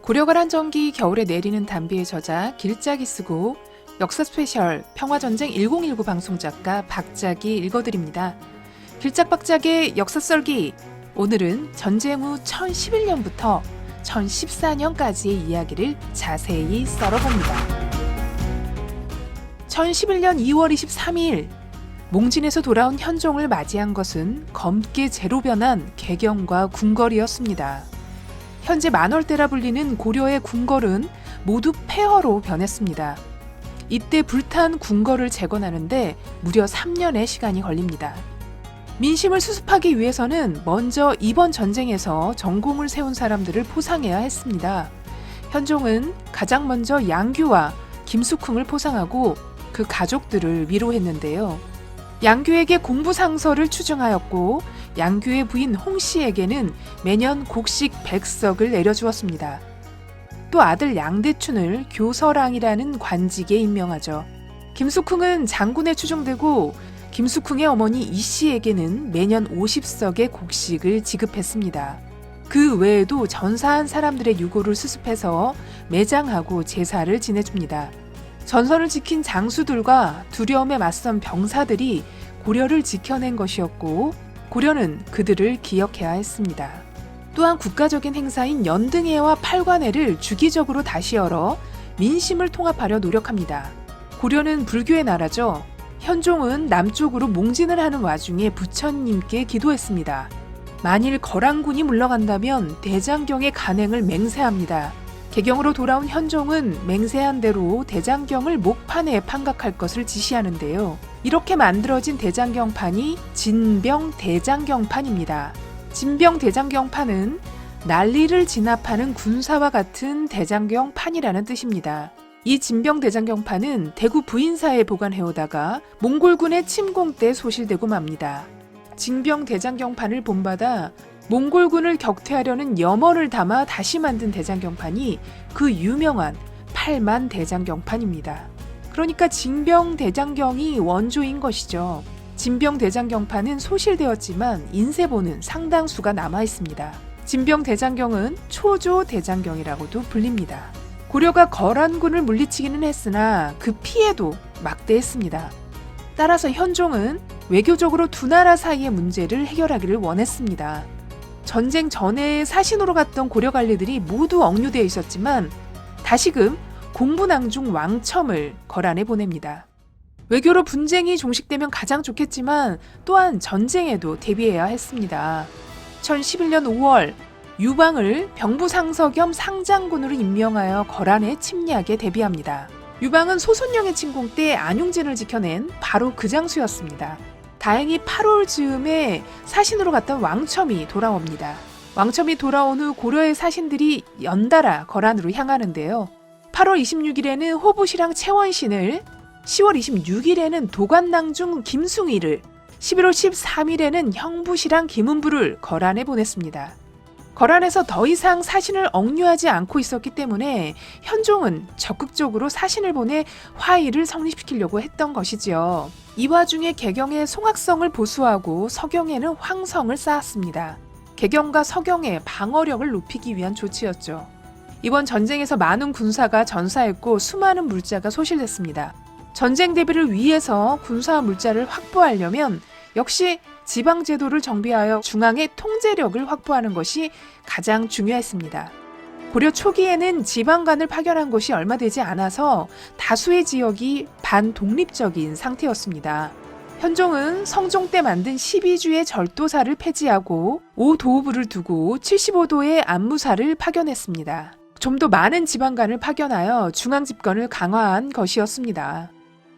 고려갈 한정기 겨울에 내리는 단비의 저자 길짝이 쓰고 역사 스페셜 평화전쟁 1019 방송작가 박작이 읽어드립니다. 길짝 박작의 역사 썰기. 오늘은 전쟁 후 1011년부터 1014년까지의 이야기를 자세히 썰어봅니다. 1011년 2월 23일 몽진에서 돌아온 현종을 맞이한 것은 검게 제로 변한 개경과 궁궐이었습니다. 현재 만월대라 불리는 고려의 궁궐은 모두 폐허로 변했습니다. 이때 불탄 궁궐을 재건하는데 무려 3년의 시간이 걸립니다. 민심을 수습하기 위해서는 먼저 이번 전쟁에서 전공을 세운 사람들을 포상해야 했습니다. 현종은 가장 먼저 양규와 김숙흥을 포상하고 그 가족들을 위로했는데요. 양규에게 공부상서를 추증하였고 양규의 부인 홍씨에게는 매년 곡식 100석을 내려주었습니다. 또 아들 양대춘을 교서랑이라는 관직에 임명하죠. 김숙흥은 장군에 추정되고 김숙흥의 어머니 이씨에게는 매년 50석의 곡식을 지급했습니다. 그 외에도 전사한 사람들의 유고를 수습해서 매장하고 제사를 지내줍니다. 전선을 지킨 장수들과 두려움에 맞선 병사들이 고려를 지켜낸 것이었고 고려는 그들을 기억해야 했습니다. 또한 국가적인 행사인 연등회와 팔관회를 주기적으로 다시 열어 민심을 통합하려 노력합니다. 고려는 불교의 나라죠. 현종은 남쪽으로 몽진을 하는 와중에 부처님께 기도했습니다. 만일 거란군이 물러간다면 대장경의 간행을 맹세합니다. 개경으로 돌아온 현종은 맹세한 대로 대장경을 목판에 판각할 것을 지시하는데요. 이렇게 만들어진 대장경판이 진병대장경판입니다. 진병대장경판은 난리를 진압하는 군사와 같은 대장경판이라는 뜻입니다. 이 진병대장경판은 대구 부인사에 보관해오다가 몽골군의 침공 때 소실되고 맙니다. 진병대장경판을 본받아 몽골군을 격퇴하려는 염원을 담아 다시 만든 대장경판이 그 유명한 8만 대장경판입니다. 그러니까 진병대장경이 원조인 것이죠. 진병대장경판은 소실되었지만 인쇄본은 상당수가 남아있습니다. 진병대장경은 초조대장경이라고도 불립니다. 고려가 거란군을 물리치기는 했으나 그 피해도 막대했습니다. 따라서 현종은 외교적으로 두 나라 사이의 문제를 해결하기를 원했습니다. 전쟁 전에 사신으로 갔던 고려 관리들이 모두 억류되어 있었지만 다시금 공부낭중 왕첨을 거란에 보냅니다. 외교로 분쟁이 종식되면 가장 좋겠지만 또한 전쟁에도 대비해야 했습니다. 1011년 5월 유방을 병부상서 겸 상장군으로 임명하여 거란의 침략에 대비합니다. 유방은 소손령의 침공 때 안용진을 지켜낸 바로 그 장수였습니다. 다행히 8월 즈음에 사신으로 갔던 왕첨이 돌아옵니다. 왕첨이 돌아온 후 고려의 사신들이 연달아 거란으로 향하는데요. 8월 26일에는 호부시랑 채원신을, 10월 26일에는 도관낭중 김숭이를, 11월 13일에는 형부시랑 김은부를 거란에 보냈습니다. 거란에서 더 이상 사신을 억류하지 않고 있었기 때문에 현종은 적극적으로 사신을 보내 화의를 성립시키려고 했던 것이지요. 이 와중에 개경에 송악성을 보수하고 서경에는 황성을 쌓았습니다. 개경과 서경의 방어력을 높이기 위한 조치였죠. 이번 전쟁에서 많은 군사가 전사했고 수많은 물자가 소실됐습니다. 전쟁 대비를 위해서 군사와 물자를 확보하려면 역시 지방제도를 정비하여 중앙의 통제력을 확보하는 것이 가장 중요했습니다. 고려 초기에는 지방관을 파견한 곳이 얼마 되지 않아서 다수의 지역이 반독립적인 상태였습니다. 현종은 성종 때 만든 12주의 절도사를 폐지하고 5도부를 두고 75도의 안무사를 파견했습니다. 좀 더 많은 지방관을 파견하여 중앙집권을 강화한 것이었습니다.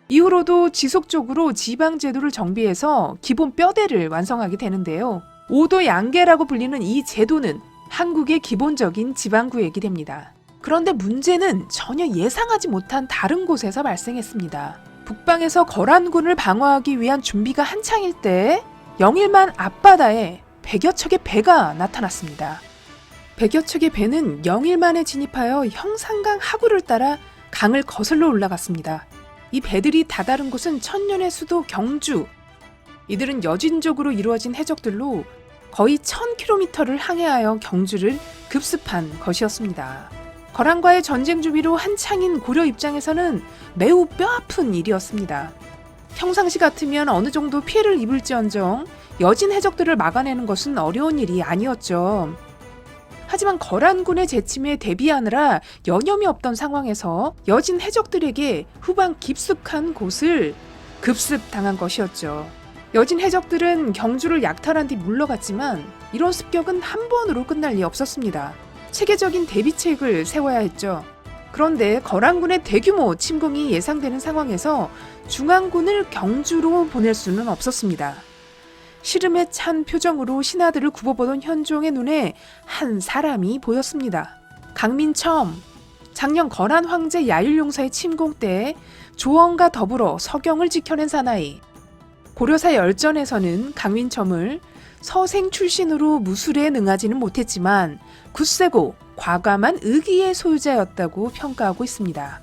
이후로도 지속적으로 지방제도를 정비해서 기본 뼈대를 완성하게 되는데요. 5도 양계라고 불리는 이 제도는 한국의 기본적인 지방구획이 됩니다. 그런데 문제는 전혀 예상하지 못한 다른 곳에서 발생했습니다. 북방에서 거란군을 방어하기 위한 준비가 한창일 때 영일만 앞바다에 100여 척의 배가 나타났습니다. 100여 척의 배는 영일만에 진입하여 형산강 하구를 따라 강을 거슬러 올라갔습니다. 이 배들이 다다른 곳은 천년의 수도 경주. 이들은 여진적으로 이루어진 해적들로 거의 1000km를 항해하여 경주를 급습한 것이었습니다. 거란과의 전쟁 준비로 한창인 고려 입장에서는 매우 뼈아픈 일이었습니다. 평상시 같으면 어느 정도 피해를 입을지언정 여진 해적들을 막아내는 것은 어려운 일이 아니었죠. 하지만 거란군의 재침에 대비하느라 여념이 없던 상황에서 여진 해적들에게 후방 깊숙한 곳을 급습당한 것이었죠. 여진 해적들은 경주를 약탈한 뒤 물러갔지만 이런 습격은 한 번으로 끝날 리 없었습니다. 체계적인 대비책을 세워야 했죠. 그런데 거란군의 대규모 침공이 예상되는 상황에서 중앙군을 경주로 보낼 수는 없었습니다. 시름에 찬 표정으로 신하들을 굽어보던 현종의 눈에 한 사람이 보였습니다. 강민첨. 작년 거란 황제 야율용서의 침공 때 조언과 더불어 서경을 지켜낸 사나이. 고려사 열전에서는 강민첨을 서생 출신으로 무술에 능하지는 못했지만 굳세고 과감한 의기의 소유자였다고 평가하고 있습니다.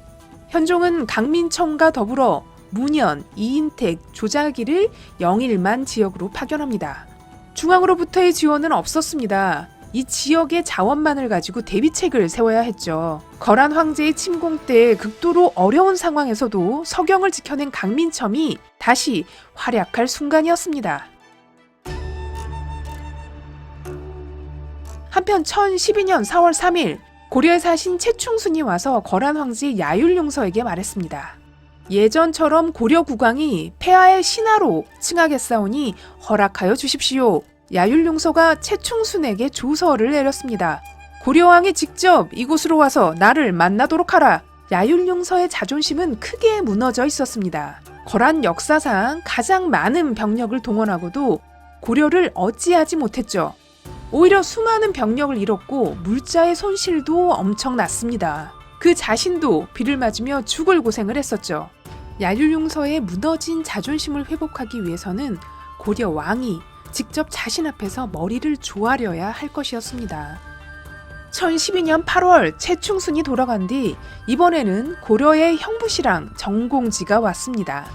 현종은 강민첨과 더불어 문현, 이인택, 조자기를 영일만 지역으로 파견합니다. 중앙으로부터의 지원은 없었습니다. 이 지역의 자원만을 가지고 대비책을 세워야 했죠. 거란 황제의 침공 때 극도로 어려운 상황에서도 서경을 지켜낸 강민첨이 다시 활약할 순간이었습니다. 한편 1012년 4월 3일 고려에 사신 최충순이 와서 거란 황제 야율용서에게 말했습니다. 예전처럼 고려 국왕이 폐하의 신하로 칭하겠사오니 허락하여 주십시오. 야율용서가 최충순에게 조서를 내렸습니다. 고려왕이 직접 이곳으로 와서 나를 만나도록 하라. 야율용서의 자존심은 크게 무너져 있었습니다. 거란 역사상 가장 많은 병력을 동원하고도 고려를 어찌하지 못했죠. 오히려 수많은 병력을 잃었고 물자의 손실도 엄청났습니다. 그 자신도 비를 맞으며 죽을 고생을 했었죠. 야율용서의 무너진 자존심을 회복하기 위해서는 고려 왕이 직접 자신 앞에서 머리를 조아려야 할 것이었습니다. 1012년 8월 최충순이 돌아간 뒤 이번에는 고려의 형부시랑 정공지가 왔습니다.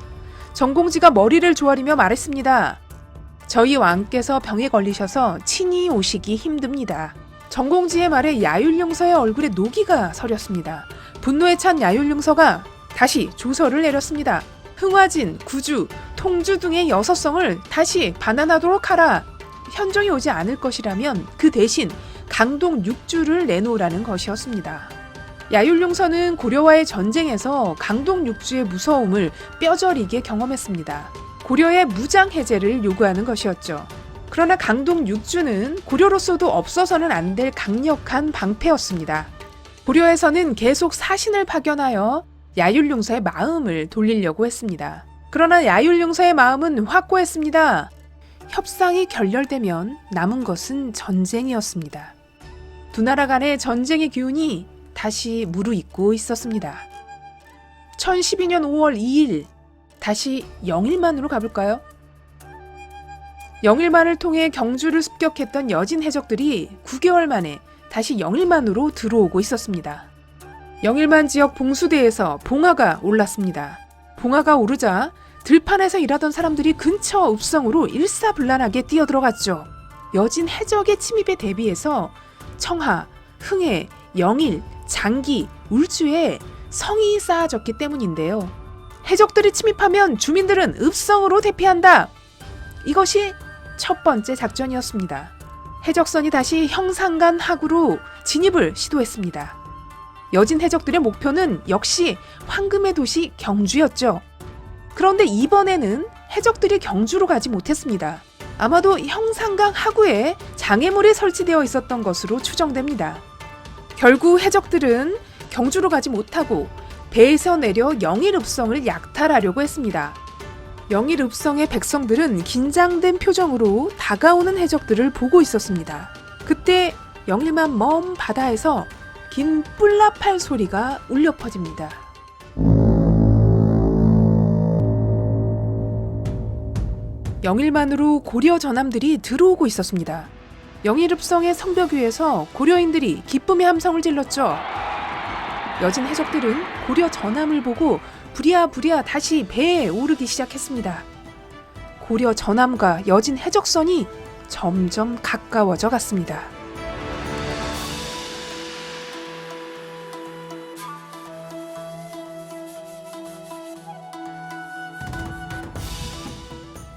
정공지가 머리를 조아리며 말했습니다. 저희 왕께서 병에 걸리셔서 친히 오시기 힘듭니다. 정공지의 말에 야율용서의 얼굴에 노기가 서렸습니다. 분노에 찬 야율용서가 다시 조서를 내렸습니다. 흥화진, 구주, 통주 등의 6성을 다시 반환하도록 하라. 현종이 오지 않을 것이라면 그 대신 강동 6주를 내놓으라는 것이었습니다. 야율용서는 고려와의 전쟁에서 강동 6주의 무서움을 뼈저리게 경험했습니다. 고려의 무장 해제를 요구하는 것이었죠. 그러나 강동 6주는 고려로서도 없어서는 안 될 강력한 방패였습니다. 고려에서는 계속 사신을 파견하여 야율용서의 마음을 돌리려고 했습니다. 그러나 야율용서의 마음은 확고했습니다. 협상이 결렬되면 남은 것은 전쟁이었습니다. 두 나라 간의 전쟁의 기운이 다시 무르익고 있었습니다. 1012년 5월 2일 다시 영일만으로 가볼까요? 영일만을 통해 경주를 습격했던 여진 해적들이 9개월 만에 다시 영일만으로 들어오고 있었습니다. 영일만 지역 봉수대에서 봉화가 올랐습니다. 봉화가 오르자 들판에서 일하던 사람들이 근처 읍성으로 일사불란하게 뛰어들어갔죠. 여진 해적의 침입에 대비해서 청하, 흥해, 영일, 장기, 울주에 성이 쌓아졌기 때문인데요. 해적들이 침입하면 주민들은 읍성으로 대피한다. 이것이 첫 번째 작전이었습니다. 해적선이 다시 형산간 하구로 진입을 시도했습니다. 여진 해적들의 목표는 역시 황금의 도시 경주였죠. 그런데 이번에는 해적들이 경주로 가지 못했습니다. 아마도 형산강 하구에 장애물이 설치되어 있었던 것으로 추정됩니다. 결국 해적들은 경주로 가지 못하고 배에서 내려 영일읍성을 약탈하려고 했습니다. 영일읍성의 백성들은 긴장된 표정으로 다가오는 해적들을 보고 있었습니다. 그때 영일만 먼 바다에서 긴 뿔나팔 소리가 울려 퍼집니다. 영일만으로 고려 전함들이 들어오고 있었습니다. 영일읍성의 성벽 위에서 고려인들이 기쁨의 함성을 질렀죠. 여진 해적들은 고려 전함을 보고 부랴부랴 다시 배에 오르기 시작했습니다. 고려 전함과 여진 해적선이 점점 가까워져 갔습니다.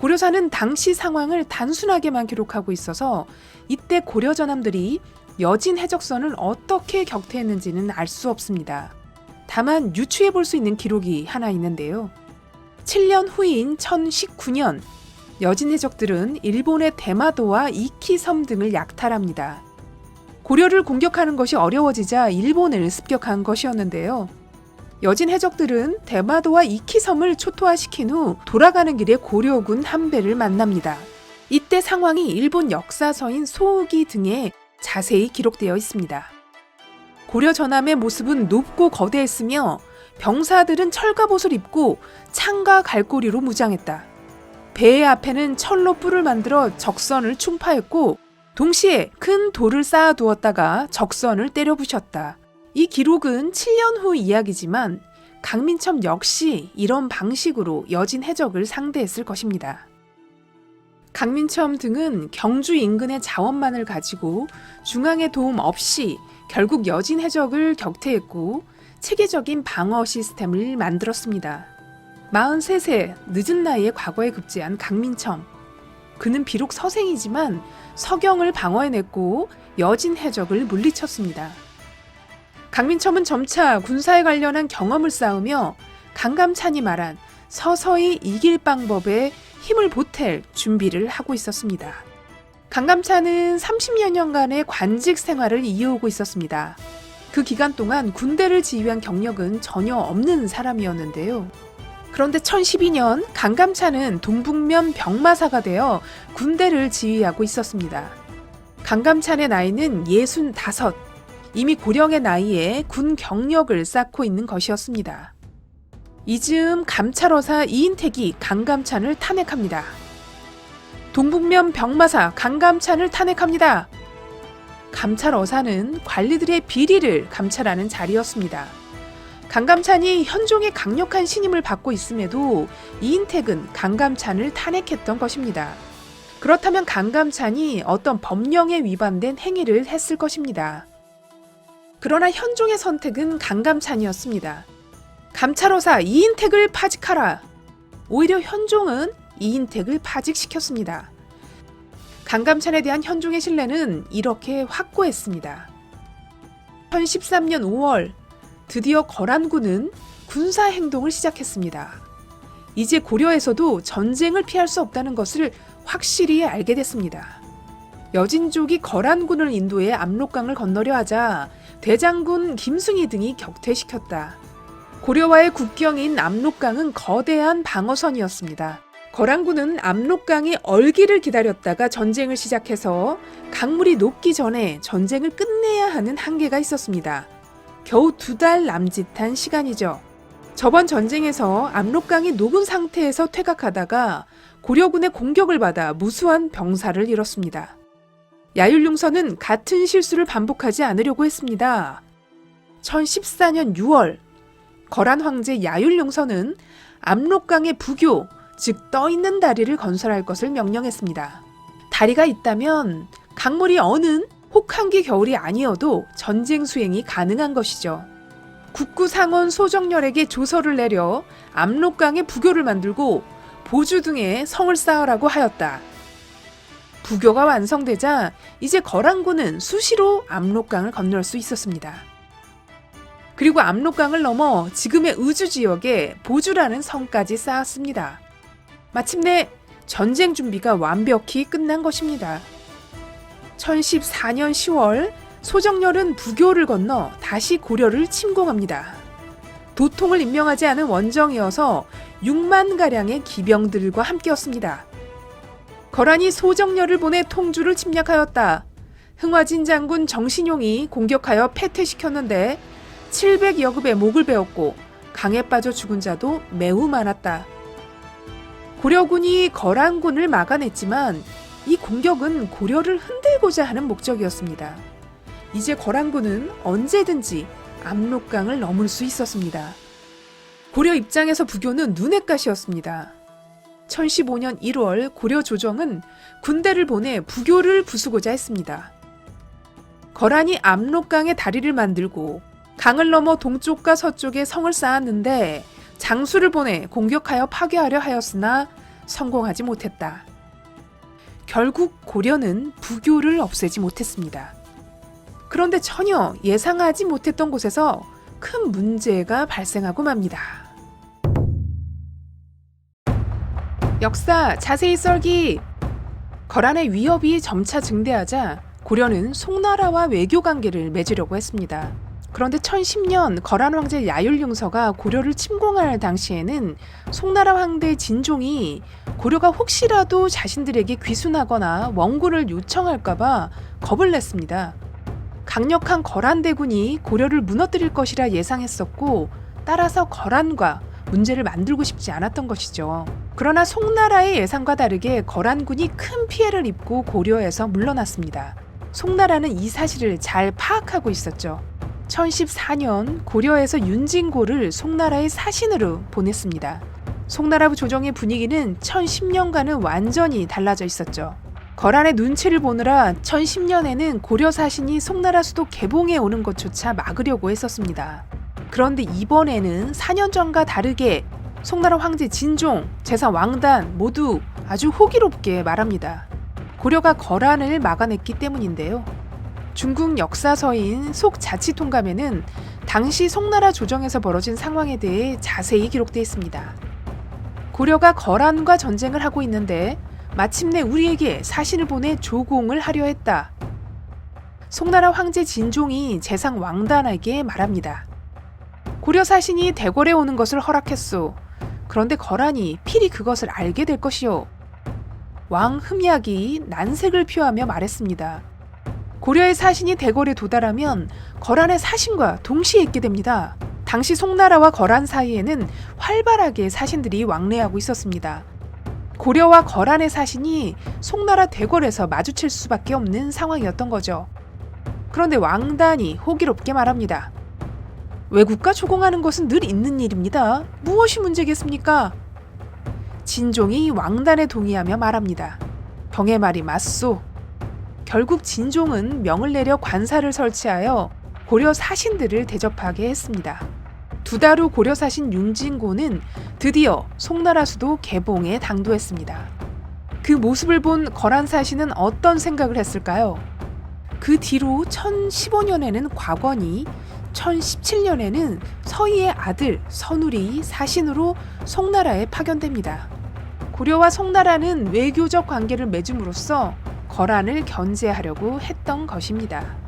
고려사는 당시 상황을 단순하게만 기록하고 있어서 이때 고려 전함들이 여진 해적선을 어떻게 격퇴했는지는 알 수 없습니다. 다만 유추해 볼 수 있는 기록이 하나 있는데요. 7년 후인 1019년 여진 해적들은 일본의 대마도와 이키섬 등을 약탈합니다. 고려를 공격하는 것이 어려워지자 일본을 습격한 것이었는데요. 여진 해적들은 대마도와 이키섬을 초토화시킨 후 돌아가는 길에 고려군 한 배를 만납니다. 이때 상황이 일본 역사서인 소우기 등에 자세히 기록되어 있습니다. 고려 전함의 모습은 높고 거대했으며 병사들은 철갑옷을 입고 창과 갈고리로 무장했다. 배의 앞에는 철로 뿔을 만들어 적선을 충파했고 동시에 큰 돌을 쌓아두었다가 적선을 때려 부셨다. 이 기록은 7년 후 이야기지만 강민첨 역시 이런 방식으로 여진 해적을 상대했을 것입니다. 강민첨 등은 경주 인근의 자원만을 가지고 중앙의 도움 없이 결국 여진 해적을 격퇴했고 체계적인 방어 시스템을 만들었습니다. 43세 늦은 나이에 과거에 급제한 강민첨. 그는 비록 서생이지만 서경을 방어해냈고 여진 해적을 물리쳤습니다. 강민첨은 점차 군사에 관련한 경험을 쌓으며 강감찬이 말한 서서히 이길 방법에 힘을 보탤 준비를 하고 있었습니다. 강감찬은 30여 년간의 관직 생활을 이어오고 있었습니다. 그 기간 동안 군대를 지휘한 경력은 전혀 없는 사람이었는데요. 그런데 1012년 강감찬은 동북면 병마사가 되어 군대를 지휘하고 있었습니다. 강감찬의 나이는 65, 이미 고령의 나이에 군 경력을 쌓고 있는 것이었습니다. 이즈음 감찰어사 이인택이 강감찬을 탄핵합니다. 동북면 병마사 강감찬을 탄핵합니다. 감찰어사는 관리들의 비리를 감찰하는 자리였습니다. 강감찬이 현종의 강력한 신임을 받고 있음에도 이인택은 강감찬을 탄핵했던 것입니다. 그렇다면 강감찬이 어떤 법령에 위반된 행위를 했을 것입니다. 그러나 현종의 선택은 강감찬이었습니다. 감찰어사 이인택을 파직하라. 오히려 현종은 이인택을 파직시켰습니다. 강감찬에 대한 현종의 신뢰는 이렇게 확고했습니다. 1013년 5월 드디어 거란군은 군사 행동을 시작했습니다. 이제 고려에서도 전쟁을 피할 수 없다는 것을 확실히 알게 됐습니다. 여진족이 거란군을 인도해 압록강을 건너려 하자 대장군 김승희 등이 격퇴시켰다. 고려와의 국경인 압록강은 거대한 방어선이었습니다. 거란군은 압록강의 얼기를 기다렸다가 전쟁을 시작해서 강물이 녹기 전에 전쟁을 끝내야 하는 한계가 있었습니다. 겨우 2달 남짓한 시간이죠. 저번 전쟁에서 압록강이 녹은 상태에서 퇴각하다가 고려군의 공격을 받아 무수한 병사를 잃었습니다. 야율융서는 같은 실수를 반복하지 않으려고 했습니다. 1014년 6월 거란 황제 야율융서는 압록강의 부교, 즉 떠있는 다리를 건설할 것을 명령했습니다. 다리가 있다면 강물이 어는 혹한기 겨울이 아니어도 전쟁 수행이 가능한 것이죠. 국구상원 소정렬에게 조서를 내려 압록강에 부교를 만들고 보주 등에 성을 쌓으라고 하였다. 부교가 완성되자 이제 거란군은 수시로 압록강을 건널 수 있었습니다. 그리고 압록강을 넘어 지금의 의주 지역에 보주라는 성까지 쌓았습니다. 마침내 전쟁 준비가 완벽히 끝난 것입니다. 1014년 10월 소정렬은 부교를 건너 다시 고려를 침공합니다. 도통을 임명하지 않은 원정이어서 6만가량의 기병들과 함께였습니다. 거란이 소정렬을 보내 통주를 침략하였다. 흥화진 장군 정신용이 공격하여 패퇴시켰는데 700여 급의 목을 베었고 강에 빠져 죽은 자도 매우 많았다. 고려군이 거란군을 막아냈지만 이 공격은 고려를 흔들고자 하는 목적이었습니다. 이제 거란군은 언제든지 압록강을 넘을 수 있었습니다. 고려 입장에서 부교는 눈엣 가시였습니다. 1015년 1월 고려 조정은 군대를 보내 부교를 부수고자 했습니다. 거란이 압록강에 다리를 만들고 강을 넘어 동쪽과 서쪽에 성을 쌓았는데 장수를 보내 공격하여 파괴하려 하였으나 성공하지 못했다. 결국 고려는 부교를 없애지 못했습니다. 그런데 전혀 예상하지 못했던 곳에서 큰 문제가 발생하고 맙니다. 역사 자세히 썰기! 거란의 위협이 점차 증대하자 고려는 송나라와 외교 관계를 맺으려고 했습니다. 그런데 1010년 거란 황제 야율융서가 고려를 침공할 당시에는 송나라 황제 진종이 고려가 혹시라도 자신들에게 귀순하거나 원고를 요청할까봐 겁을 냈습니다. 강력한 거란 대군이 고려를 무너뜨릴 것이라 예상했었고, 따라서 거란과 문제를 만들고 싶지 않았던 것이죠. 그러나 송나라의 예상과 다르게 거란군이 큰 피해를 입고 고려에서 물러났습니다. 송나라는 이 사실을 잘 파악하고 있었죠. 1014년 고려에서 윤진고를 송나라의 사신으로 보냈습니다. 송나라 조정의 분위기는 1010년과는 완전히 달라져 있었죠. 거란의 눈치를 보느라 1010년에는 고려 사신이 송나라 수도 개봉에 오는 것조차 막으려고 했었습니다. 그런데 이번에는 4년 전과 다르게 송나라 황제 진종, 재상 왕단 모두 아주 호기롭게 말합니다. 고려가 거란을 막아냈기 때문인데요. 중국 역사서인 속자치통감에는 당시 송나라 조정에서 벌어진 상황에 대해 자세히 기록되어 있습니다. 고려가 거란과 전쟁을 하고 있는데 마침내 우리에게 사신을 보내 조공을 하려 했다. 송나라 황제 진종이 재상 왕단에게 말합니다. 고려 사신이 대궐에 오는 것을 허락했소. 그런데 거란이 필히 그것을 알게 될 것이오. 왕 흠약이 난색을 표하며 말했습니다. 고려의 사신이 대궐에 도달하면 거란의 사신과 동시에 있게 됩니다. 당시 송나라와 거란 사이에는 활발하게 사신들이 왕래하고 있었습니다. 고려와 거란의 사신이 송나라 대궐에서 마주칠 수밖에 없는 상황이었던 거죠. 그런데 왕단이 호기롭게 말합니다. 외국과 조공하는 것은 늘 있는 일입니다. 무엇이 문제겠습니까? 진종이 왕단에 동의하며 말합니다. 병의 말이 맞소. 결국 진종은 명을 내려 관사를 설치하여 고려 사신들을 대접하게 했습니다. 2달 후 고려 사신 윤진고는 드디어 송나라 수도 개봉에 당도했습니다. 그 모습을 본 거란 사신은 어떤 생각을 했을까요? 그 뒤로 1015년에는 곽원이, 1017년에는 서희의 아들 선울이 사신으로 송나라에 파견됩니다. 고려와 송나라는 외교적 관계를 맺음으로써 거란을 견제하려고 했던 것입니다.